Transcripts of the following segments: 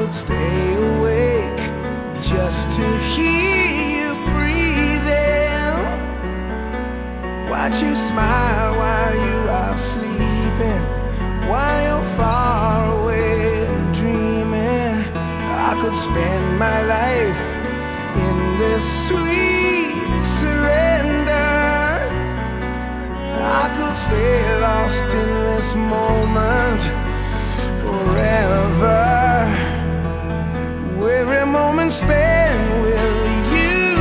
could stay awake just to hear you breathing. Watch you smile while you are sleeping, while you're far away and dreaming. I could spend my life in this sweet surrender. I could stay lost in this moment forever. Every moment spent with you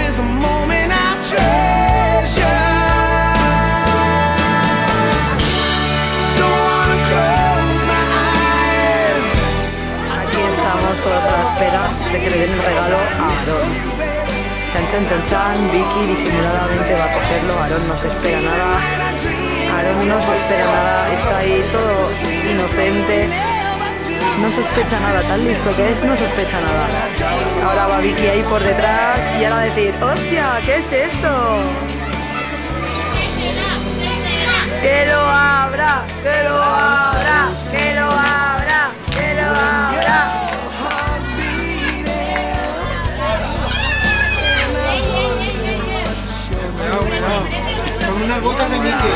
is a moment I treasure. Don't wanna close my eyes. Aquí estamos todos a la espera de que le den el regalo a Aarón. Chan, chan, chan, chan. Vicky disimuladamente va a cogerlo. Aarón no se espera nada. Aarón no se espera nada. Está ahí todo inocente. No sospecha nada. Tan listo que es, no sospecha nada. Ahora va Vicky ahí por detrás y ahora decir: ¡hostia! ¿Qué es esto? ¡Que lo abra! ¡Que lo abra! ¡Que lo abra! ¡Que lo abra! Con unas bocas de Mickey.